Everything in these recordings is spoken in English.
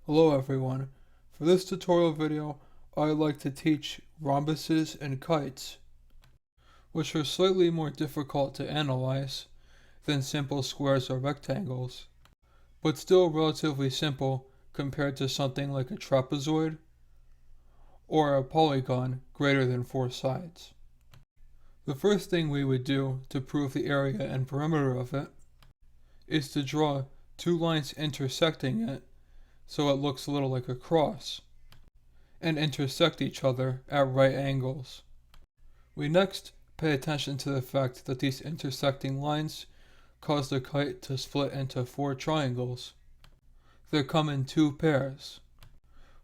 Hello everyone. For this tutorial video, I would like to teach rhombuses and kites, which are slightly more difficult to analyze than simple squares or rectangles, but still relatively simple compared to something like a trapezoid or a polygon greater than 4 sides. The first thing we would do to prove the area and perimeter of it is to draw two lines intersecting it so it looks a little like a cross, and intersect each other at right angles. We next pay attention to the fact that these intersecting lines cause the kite to split into 4 triangles. They come in 2 pairs,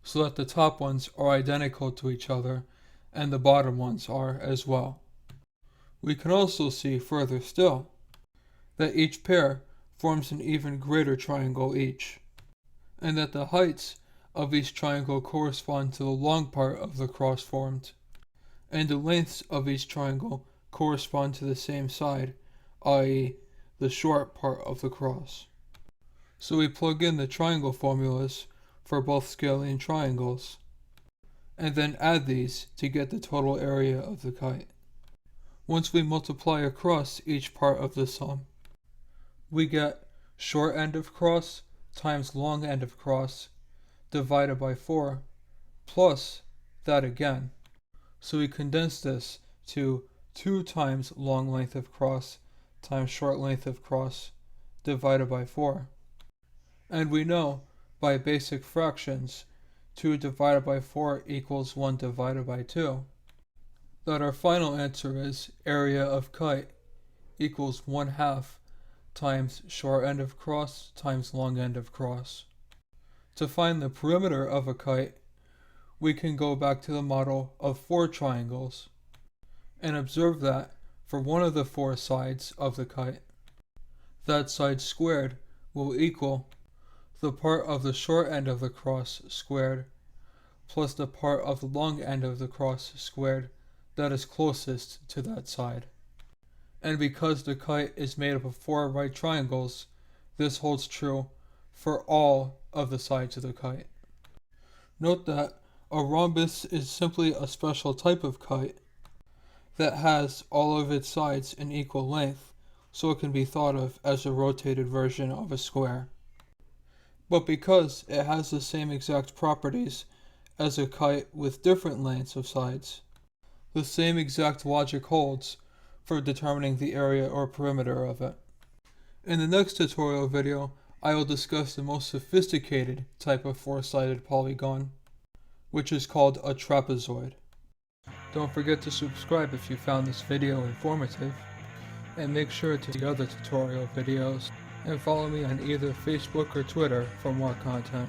so that the top ones are identical to each other and the bottom ones are as well. We can also see further still that each pair forms an even greater triangle each, and that the heights of each triangle correspond to the long part of the cross formed, and the lengths of each triangle correspond to the same side, i.e. the short part of the cross. So we plug in the triangle formulas for both scalene triangles, and then add these to get the total area of the kite. Once we multiply across each part of the sum, we get short end of cross times long end of cross divided by 4 plus that again. So we condense this to 2 times long length of cross times short length of cross divided by 4. And we know by basic fractions 2 divided by 4 equals 1 divided by 2 that our final answer is area of kite equals 1/2 times short end of cross times long end of cross. To find the perimeter of a kite, we can go back to the model of 4 triangles and observe that for one of the 4 sides of the kite, that side squared will equal the part of the short end of the cross squared plus the part of the long end of the cross squared that is closest to that side. And because the kite is made up of 4 right triangles, this holds true for all of the sides of the kite. Note that a rhombus is simply a special type of kite that has all of its sides in equal length, so it can be thought of as a rotated version of a square. But because it has the same exact properties as a kite with different lengths of sides, the same exact logic holds for determining the area or perimeter of it. In the next tutorial video, I will discuss the most sophisticated type of 4-sided polygon, which is called a trapezoid. Don't forget to subscribe if you found this video informative, and make sure to see other tutorial videos, and follow me on either Facebook or Twitter for more content.